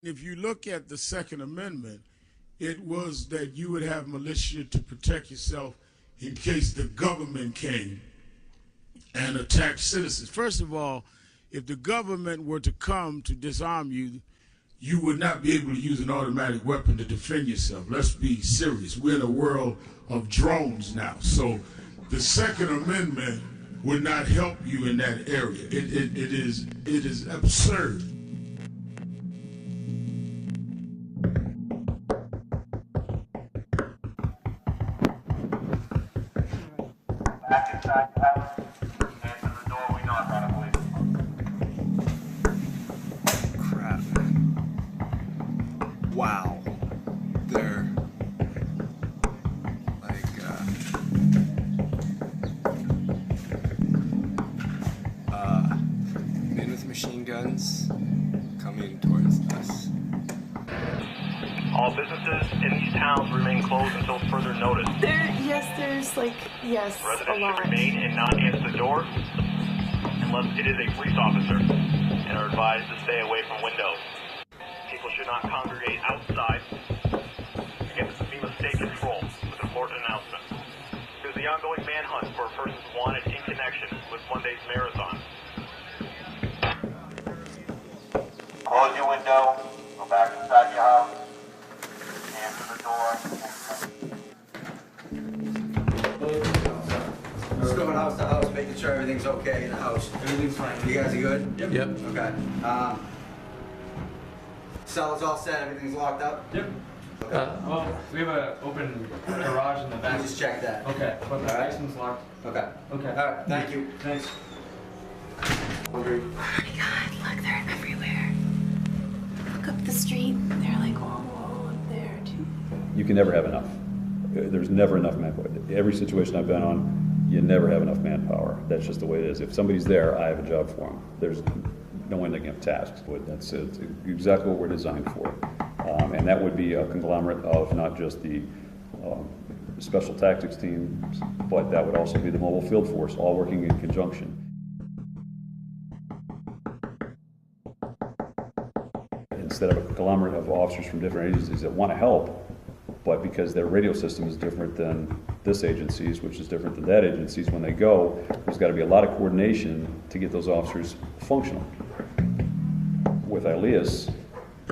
If you look at the Second Amendment, it was that you would have militia to protect yourself in case the government came and attacked citizens. First of all, if the government were to come to disarm you, you would not be able to use an automatic weapon to defend yourself. Let's be serious. We're in a world of drones now. So the Second Amendment would not help you in that area. It is absurd. Back inside the house, answer the door, we knock on it, please. Crap. Wow. They're like, men with machine guns coming towards us. All businesses in these towns remain closed until further notice. There's a Residents lot. should remain and not answer the door unless it is a police officer and are advised to stay away from windows. People should not congregate outside. Again, this is FEMA State Control with an important announcement. There's the ongoing manhunt for persons wanted in connection with Monday's marathon. Close your window, go back inside your house, answer the door. Just going house to house, making sure everything's okay in the house. Everything's fine. You guys are good? Yep. Okay. Cellar's all set, everything's locked up? Yep. Well, we have an open garage in the Let back. me just check that. Okay, but the basement's locked. Okay. Okay. All right, thank you. Thanks. Hungry? Oh my God, look, they're everywhere. Look up the street. They're like all up there too. You can never have enough. There's never enough manpower. Every situation I've been on, you never have enough manpower. That's just the way it is. If somebody's there, I have a job for them. There's no ending of tasks. That's exactly what we're designed for. And that would be a conglomerate of not just the special tactics teams, but that would also be the mobile field force, all working in conjunction. Instead of a conglomerate of officers from different agencies that want to help, but because their radio system is different than this agency's, which is different than that agency's, when they go, there's got to be a lot of coordination to get those officers functional. With ILEAS,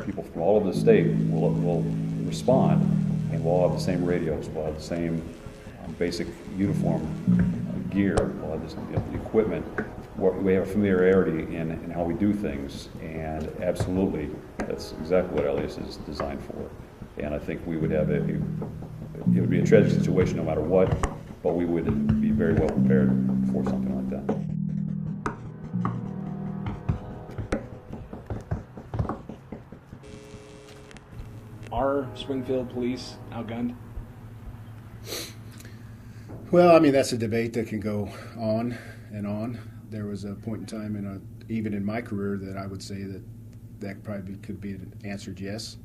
people from all over the state will respond, and we'll all have the same radios, we'll have the same basic uniform gear, we'll have the equipment. We have a familiarity in how we do things, and absolutely, that's exactly what ILEAS is designed for. And I think we would have it would be a tragic situation no matter what, but we would be very well prepared for something like that. Are Springfield police outgunned? Well, I mean, that's a debate that can go on and on. There was a point in time, even in my career, that I would say that probably could be answered yes.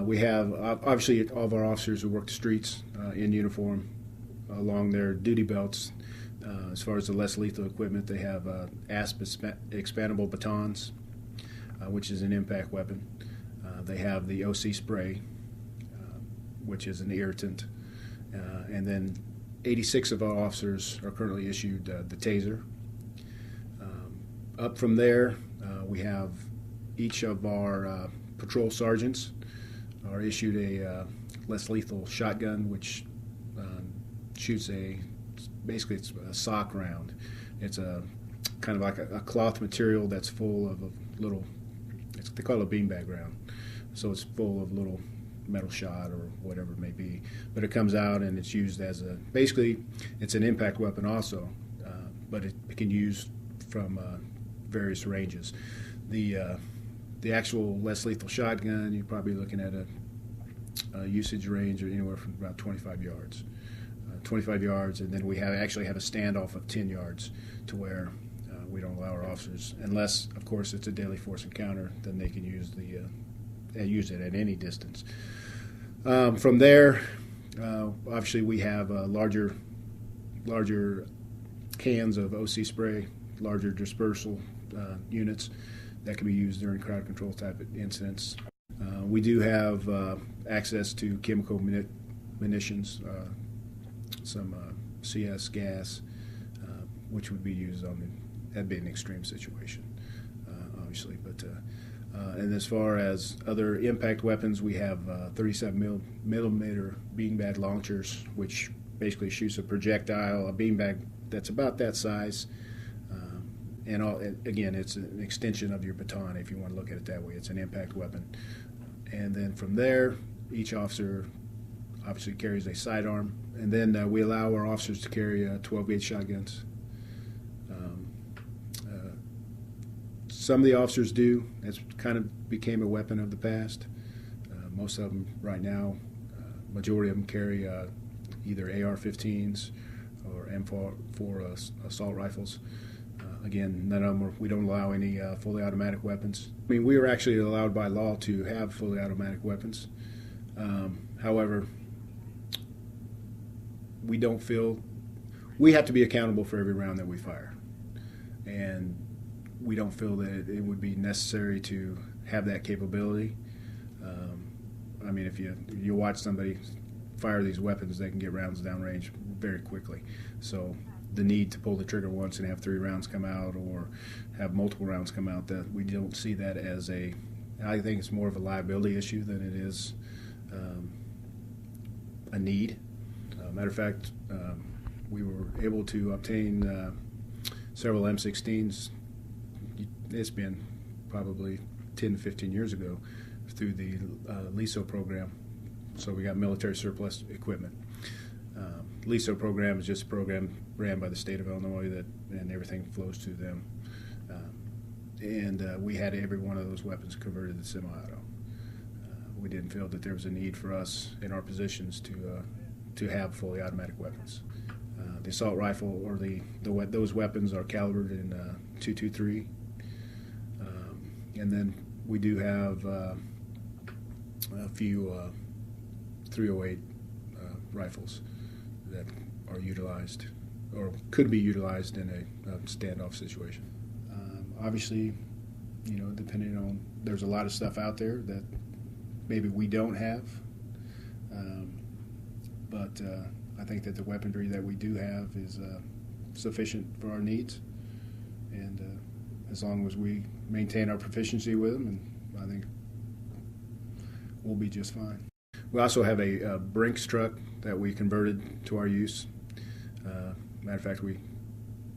We have, obviously, all of our officers who work the streets in uniform along their duty belts. As far as the less lethal equipment, they have ASP expandable batons, which is an impact weapon. They have the OC spray, which is an irritant. And then 86 of our officers are currently issued the taser. Up from there, we have each of our patrol sergeants are issued a less lethal shotgun, which shoots basically it's a sock round. It's a kind of like a cloth material that's full of a little, they call it a beanbag round. So it's full of little metal shot or whatever it may be. But it comes out and it's used as basically it's an impact weapon also, but it can use from various ranges. The actual less lethal shotgun, you're probably looking at a usage range of anywhere from about 25 yards. 25 yards, and then we actually have a standoff of 10 yards to where we don't allow our officers, unless, of course, it's a deadly force encounter, then they can use it at any distance. From there, obviously we have larger cans of OC spray, larger dispersal units that can be used during crowd control type of incidents. We do have access to chemical munitions, some CS gas, which would be used that'd be an extreme situation, obviously. But and as far as other impact weapons, we have 37 millimeter beanbag launchers, which basically shoots a projectile, a beanbag that's about that size. Again, it's an extension of your baton, if you want to look at it that way. It's an impact weapon. And then from there, each officer obviously carries a sidearm. And then we allow our officers to carry 12-gauge shotguns. Some of the officers do. It's kind of became a weapon of the past. Most of them right now, majority of them carry either AR-15s or M4 assault rifles. Again, none of them we don't allow any fully automatic weapons. I mean, we are actually allowed by law to have fully automatic weapons. However, we don't feel we have to be accountable for every round that we fire, and we don't feel that it would be necessary to have that capability. I mean, if you watch somebody fire these weapons, they can get rounds downrange very quickly. So the need to pull the trigger once and have 3 rounds come out, or have multiple rounds come out, that we don't see that as I think it's more of a liability issue than it is a need. Matter of fact, we were able to obtain several M16s. It's been probably 10 to 15 years ago through the LISO program. So we got military surplus equipment. LISO program is just a program ran by the state of Illinois and everything flows to them. We had every one of those weapons converted to semi-auto. We didn't feel that there was a need for us in our positions to have fully automatic weapons. The assault rifle or those weapons are calibered in .223, and then we do have a few 308 rifles that are utilized or could be utilized in a standoff situation. Obviously, depending on, there's a lot of stuff out there that maybe we don't have, but I think that the weaponry that we do have is sufficient for our needs, and as long as we maintain our proficiency with them, and I think we'll be just fine. We also have a Brinks truck that we converted to our use. Matter of fact, we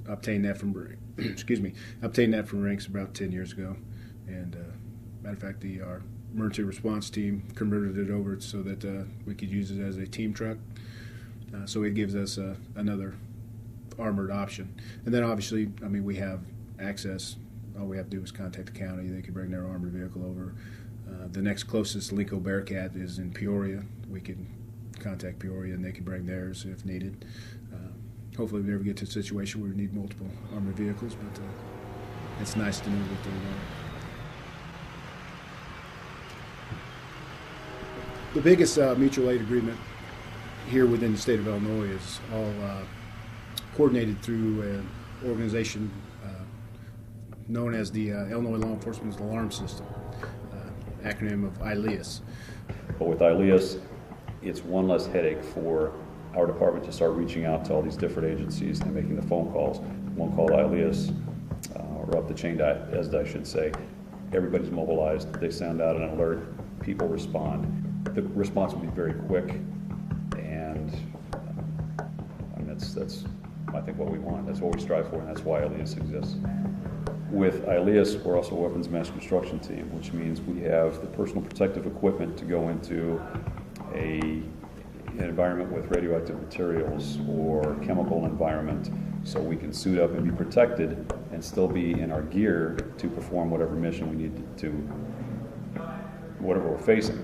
obtained that from Brinks about 10 years ago, and matter of fact, our emergency response team converted it over so that we could use it as a team truck. So it gives us another armored option. And then obviously, I mean, we have access. All we have to do is contact the county. They can bring their armored vehicle over. The next closest Lincoln Bearcat is in Peoria. We can contact Peoria and they can bring theirs if needed. Hopefully we never get to a situation where we need multiple armored vehicles, but it's nice to know that they're there. The biggest mutual aid agreement here within the state of Illinois is all coordinated through an organization known as the Illinois Law Enforcement Alarm System, acronym of ILEAS. But with ILEAS, it's one less headache for our department to start reaching out to all these different agencies and making the phone calls. One called ILEAS, or up the chain, as I should say. Everybody's mobilized. They send out an alert. People respond. The response will be very quick, and I mean, that's I think what we want. That's what we strive for, and that's why ILEAS exists. With ILEAS, we're also a weapons mass construction team, which means we have the personal protective equipment to go into an environment with radioactive materials or chemical environment, so we can suit up and be protected and still be in our gear to perform whatever mission we need to, whatever we're facing.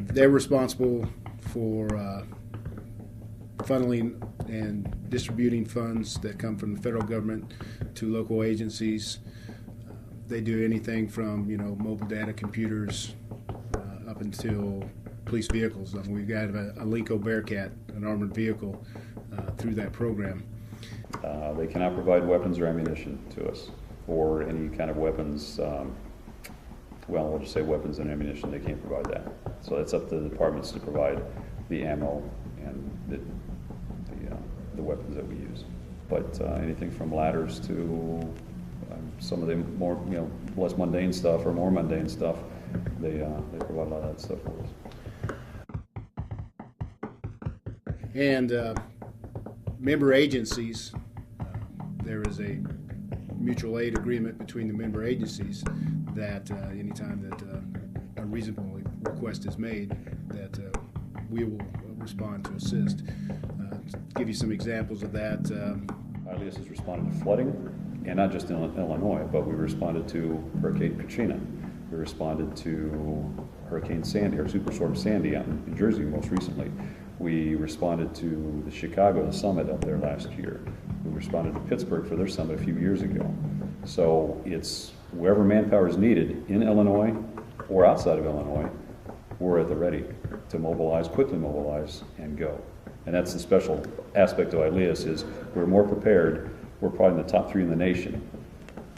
They're responsible for funneling and distributing funds that come from the federal government to local agencies. They do anything from mobile data computers up until police vehicles. I mean, we've got a Lincoln Bearcat, an armored vehicle, through that program. They cannot provide weapons or ammunition to us or any kind of weapons well, we'll just say weapons and ammunition, they can't provide that. So it's up to the departments to provide the ammo and the weapons that we use. But anything from ladders to some of the more, less mundane stuff or more mundane stuff, they provide a lot of that stuff for us. And member agencies, there is a mutual aid agreement between the member agencies that anytime that a reasonable request is made, that we will respond to assist. To give you some examples of that. ILEAS has responded to flooding, and not just in Illinois, but we responded to Hurricane Katrina. We responded to Hurricane Sandy, or Superstorm Sandy out in New Jersey most recently. We responded to the Chicago summit up there last year. We responded to Pittsburgh for their summit a few years ago. So it's wherever manpower is needed in Illinois or outside of Illinois, we're at the ready to mobilize, quickly mobilize, and go. And that's the special aspect of ILEAS is we're more prepared. We're probably in the top 3 in the nation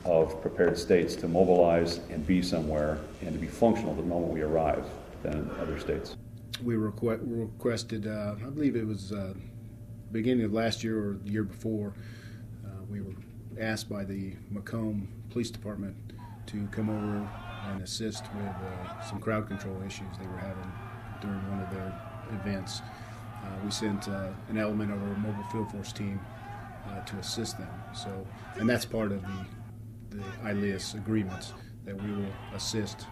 of prepared states to mobilize and be somewhere and to be functional the moment we arrive than other states. We requested, I believe it was beginning of last year or the year before, we were asked by the Macomb Police Department to come over and assist with some crowd control issues they were having during one of their events. We sent an element of our mobile field force team to assist them. So, and that's part of the ILEAS agreements that we will assist.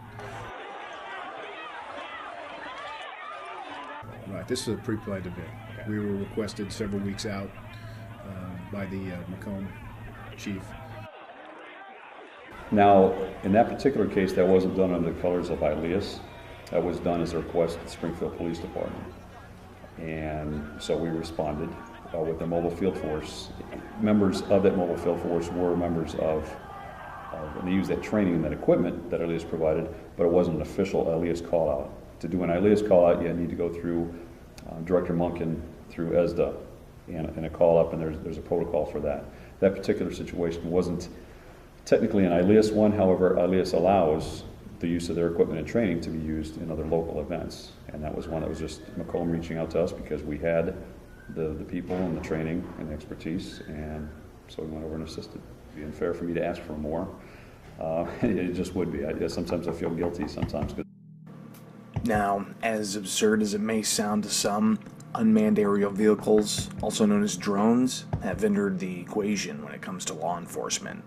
Right, this is a pre-planned event. Okay. We were requested several weeks out by the Macomb chief. Now, in that particular case, that wasn't done under the colors of ILEAS. That was done as a request of the Springfield Police Department. And so we responded with the mobile field force. Members of that mobile field force were members of and they used that training and that equipment that ILEAS provided, but it wasn't an official ILEAS call-out. To do an ILEAS call-out, you need to go through Director Munkin, through ESDA, and a call-up, and there's a protocol for that. That particular situation wasn't technically an ILEAS one, however, ILEAS allows the use of their equipment and training to be used in other local events. And that was one that was just Macomb reaching out to us because we had the people and the training and the expertise, and so we went over and assisted. It'd be unfair for me to ask for more. It just would be. Sometimes I feel guilty sometimes. Now, as absurd as it may sound to some, unmanned aerial vehicles, also known as drones, have entered the equation when it comes to law enforcement.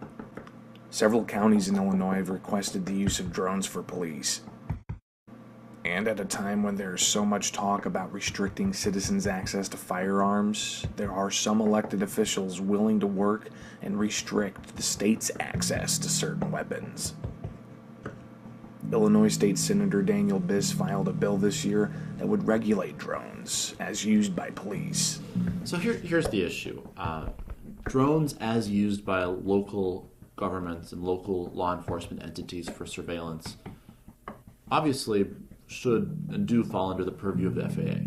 Several counties in Illinois have requested the use of drones for police. And at a time when there's so much talk about restricting citizens' access to firearms, there are some elected officials willing to work and restrict the state's access to certain weapons. Illinois State Senator Daniel Biss filed a bill this year that would regulate drones as used by police. So here's the issue. Drones as used by local governments and local law enforcement entities for surveillance obviously should and do fall under the purview of the FAA.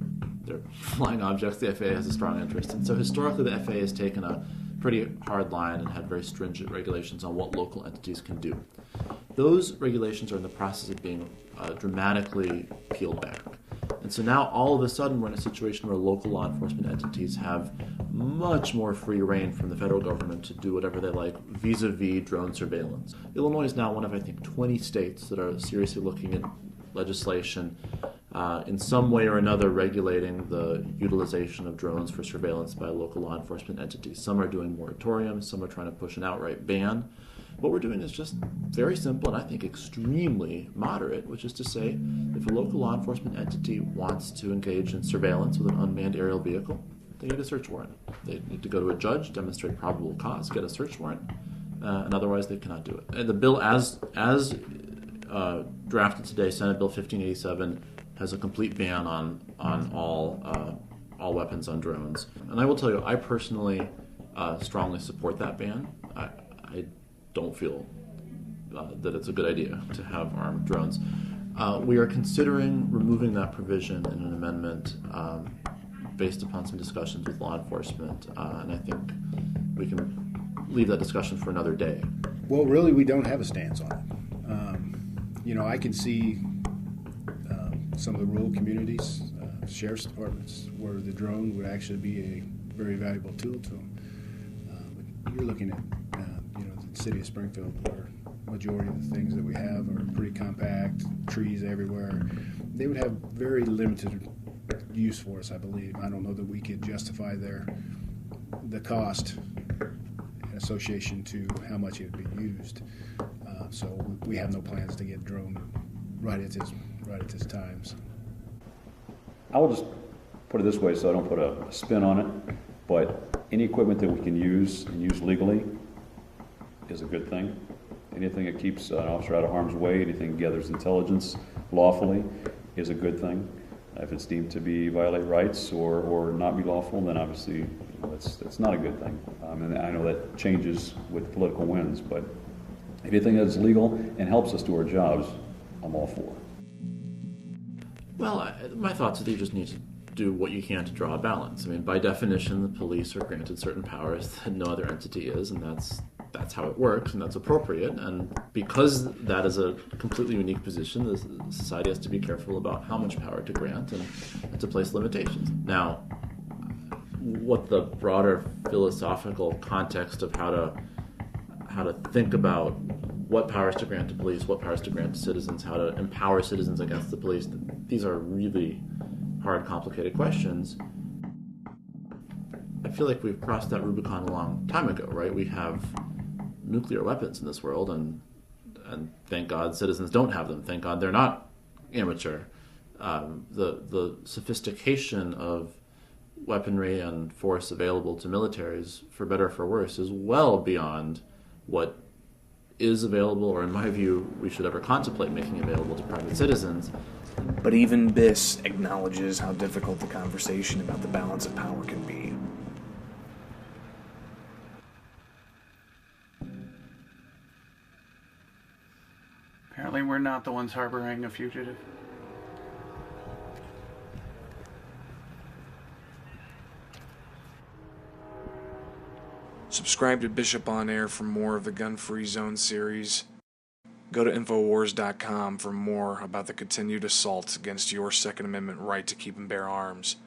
They're flying objects the FAA has a strong interest in. So historically the FAA has taken a pretty hard line and had very stringent regulations on what local entities can do. Those regulations are in the process of being dramatically peeled back. And so now all of a sudden we're in a situation where local law enforcement entities have much more free reign from the federal government to do whatever they like vis-a-vis drone surveillance. Illinois is now one of, I think, 20 states that are seriously looking at legislation in some way or another regulating the utilization of drones for surveillance by local law enforcement entities. Some are doing moratoriums, some are trying to push an outright ban. What we're doing is just very simple and I think extremely moderate, which is to say if a local law enforcement entity wants to engage in surveillance with an unmanned aerial vehicle, they need a search warrant. They need to go to a judge, demonstrate probable cause, get a search warrant, and otherwise they cannot do it. And the bill as drafted today, Senate Bill 1587, has a complete ban on all weapons on drones. And I will tell you, I personally strongly support that ban. I don't feel that it's a good idea to have armed drones. We are considering removing that provision in an amendment based upon some discussions with law enforcement, and I think we can leave that discussion for another day. Well, really, we don't have a stance on it. I can see some of the rural communities, sheriff's departments, where the drone would actually be a very valuable tool to them. But you're looking at, the city of Springfield, where majority of the things that we have are pretty compact, trees everywhere. They would have very limited use for us, I believe. I don't know that we could justify the cost in association to how much it would be used. So we have no plans to get a drone right at this time. So. I will just put it this way so I don't put a spin on it, but any equipment that we can use and use legally is a good thing. Anything that keeps an officer out of harm's way, anything that gathers intelligence lawfully is a good thing. If it's deemed to be violate rights or not be lawful, then obviously that's not a good thing. And I know that changes with political winds, but anything that's legal and helps us do our jobs, I'm all for. Well, my thoughts are that you just need to do what you can to draw a balance. I mean, by definition, the police are granted certain powers that no other entity is, and that's how it works, and that's appropriate. And because that is a completely unique position, the society has to be careful about how much power to grant and to place limitations. Now, what the broader philosophical context of how to think about what powers to grant to police, what powers to grant to citizens, how to empower citizens against the police, these are really hard, complicated questions. I feel like we've crossed that Rubicon a long time ago, right? We have nuclear weapons in this world, and thank God citizens don't have them. Thank God they're not amateur. The sophistication of weaponry and force available to militaries, for better or for worse, is well beyond what is available, or in my view, we should ever contemplate making available to private citizens. But even Biss acknowledges how difficult the conversation about the balance of power can be. Apparently we're not the ones harboring a fugitive. Subscribe to Bishop On Air for more of the Gun Free Zone series. Go to Infowars.com for more about the continued assault against your Second Amendment right to keep and bear arms.